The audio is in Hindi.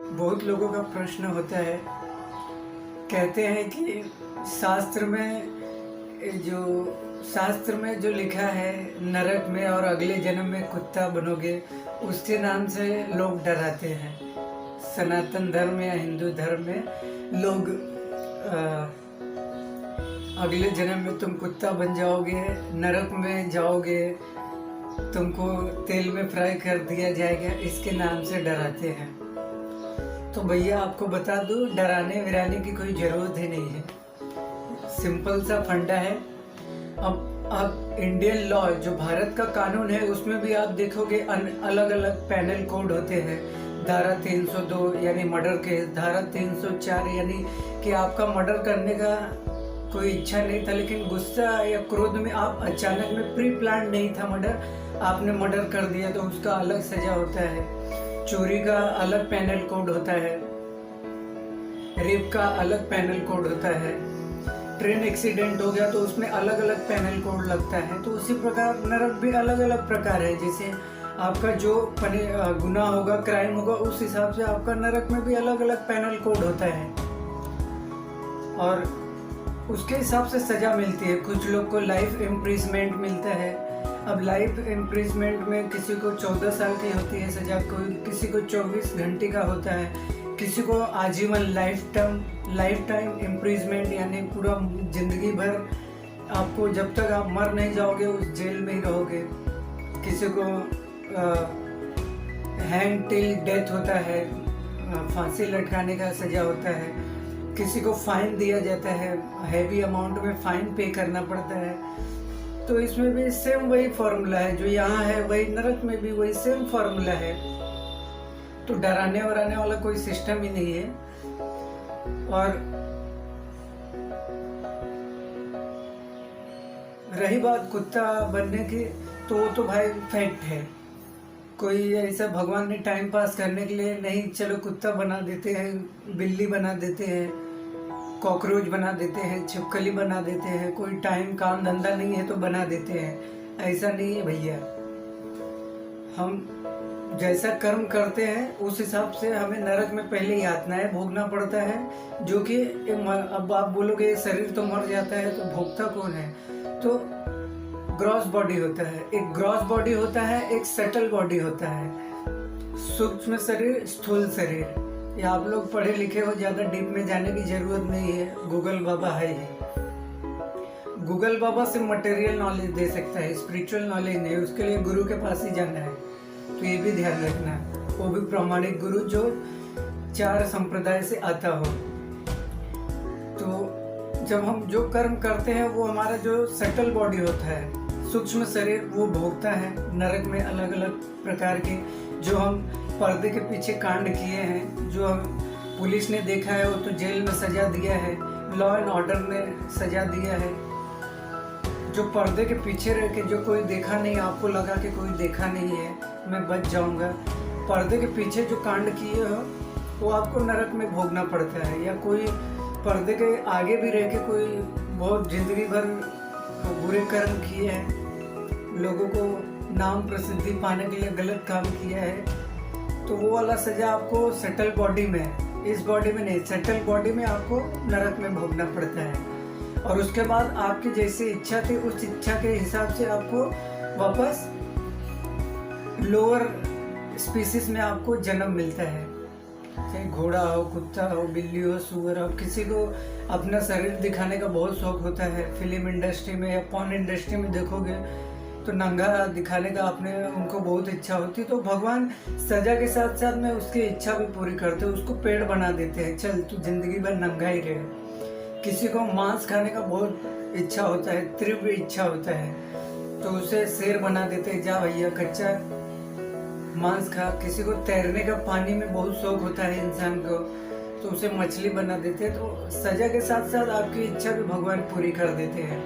बहुत लोगों का प्रश्न होता है, कहते हैं कि शास्त्र में शास्त्र में जो लिखा है नरक में और अगले जन्म में कुत्ता बनोगे, उसके नाम से लोग डराते हैं। सनातन धर्म या हिंदू धर्म में लोग अगले जन्म में तुम कुत्ता बन जाओगे, नरक में जाओगे, तुमको तेल में फ्राई कर दिया जाएगा, इसके नाम से डराते हैं। तो भैया आपको बता दूं, डराने विराने की कोई ज़रूरत ही नहीं है। सिंपल सा फंडा है। अब इंडियन लॉ जो भारत का कानून है उसमें भी आप देखोगे अलग अलग पैनल कोड होते हैं। धारा 302 यानी मर्डर केस, धारा 304 यानी कि आपका मर्डर करने का कोई इच्छा नहीं था, लेकिन गुस्सा या क्रोध में आप अचानक में प्री प्लान नहीं था मर्डर, आपने मर्डर कर दिया तो उसका अलग सजा होता है। चोरी का अलग पैनल कोड होता है, रेप का अलग पैनल कोड होता है, ट्रेन एक्सीडेंट हो गया तो उसमें अलग अलग पैनल कोड लगता है। तो उसी प्रकार नरक भी अलग अलग प्रकार है। जैसे आपका जो गुनाह होगा, क्राइम होगा, उस हिसाब से आपका नरक में भी अलग अलग पैनल कोड होता है और उसके हिसाब से सजा मिलती है। कुछ लोग को लाइफ इम्प्रिजमेंट मिलता है। अब लाइफ इम्प्रिजमेंट में किसी को 14 साल की होती है सजा, कोई किसी को 24 घंटे का होता है, किसी को आजीवन लाइफ टाइम इम्प्रिजमेंट यानी पूरा जिंदगी भर आपको जब तक आप मर नहीं जाओगे उस जेल में ही रहोगे। किसी को हैंग टिल डेथ होता है, फांसी लटकाने का सजा होता है। किसी को फाइन दिया जाता है, हैवी अमाउंट में फाइन पे करना पड़ता है। तो इसमें भी सेम वही फॉर्मूला है, जो यहाँ है वही नरक में भी वही सेम फॉर्मूला है। तो डराने वराने वाला कोई सिस्टम ही नहीं है। और रही बात कुत्ता बनने की, तो वो तो भाई फैक्ट है। कोई ऐसा भगवान ने टाइम पास करने के लिए नहीं, चलो कुत्ता बना देते हैं, बिल्ली बना देते हैं, कॉकरोच बना देते हैं, छिपकली बना देते हैं, कोई टाइम काम धंधा नहीं है तो बना देते हैं। ऐसा नहीं है भैया। हम जैसा कर्म करते हैं उस हिसाब से हमें नरक में पहले यातनाएं भोगना पड़ता है। जो कि अब आप बोलोगे शरीर तो मर जाता है तो भोगता कौन है? तो ग्रॉस बॉडी होता है, एक ग्रॉस बॉडी होता है, एक सटल बॉडी होता है। सूक्ष्म शरीर, स्थूल शरीर। या आप लोग पढ़े लिखे हो, ज़्यादा डीप में जाने की जरूरत नहीं है, गूगल बाबा है ही। गूगल बाबा से मटेरियल नॉलेज दे सकता है, स्पिरिचुअल नॉलेज नहीं, उसके लिए गुरु के पास ही जाना है। तो ये भी ध्यान रखना, वो भी प्रामाणिक गुरु जो 4 संप्रदाय से आता हो। तो जब हम जो कर्म करते हैं वो हमारा जो सटल बॉडी होता है, सूक्ष्म शरीर, वो भोगता है नरक में अलग अलग प्रकार के। जो हम पर्दे के पीछे कांड किए हैं, जो हम पुलिस ने देखा है वो तो जेल में सजा दिया है, लॉ एंड ऑर्डर ने सजा दिया है। जो पर्दे के पीछे रह के जो कोई देखा नहीं, आपको लगा कि कोई देखा नहीं है, मैं बच जाऊंगा, पर्दे के पीछे जो कांड किए हो वो आपको नरक में भोगना पड़ता है। या कोई पर्दे के आगे भी रह के कोई बहुत जिंदगी भर बुरे कर्म किए हैं, लोगों को नाम प्रसिद्धि पाने के लिए गलत काम किया है, तो वो वाला सजा आपको सटल बॉडी में, इस बॉडी में नहीं, सटल बॉडी में आपको नरक में भोगना पड़ता है। और उसके बाद आपकी जैसी इच्छा थी उस इच्छा के हिसाब से आपको वापस लोअर स्पीसीज में आपको जन्म मिलता है। चाहे घोड़ा हो, कुत्ता हो, बिल्ली हो, सुअर हो। किसी को अपना शरीर दिखाने का बहुत शौक होता है। फिल्म इंडस्ट्री में या पॉर्न इंडस्ट्री में देखोगे तो नंगा दिखाने का उनको बहुत इच्छा होती है। तो भगवान सजा के साथ साथ में उसकी इच्छा भी पूरी करते हैं, उसको पेड़ बना देते हैं, चल तू जिंदगी भर नंगा ही रहे। किसी को मांस खाने का बहुत इच्छा होता है, तीव्र इच्छा होता है, तो उसे शेर बना देते हैं, जा भैया कच्चा मांस खा। किसी को तैरने का पानी में बहुत शौक होता है इंसान को, तो उसे मछली बना देते हैं। तो सजा के साथ साथ आपकी इच्छा भी भगवान पूरी कर देते हैं।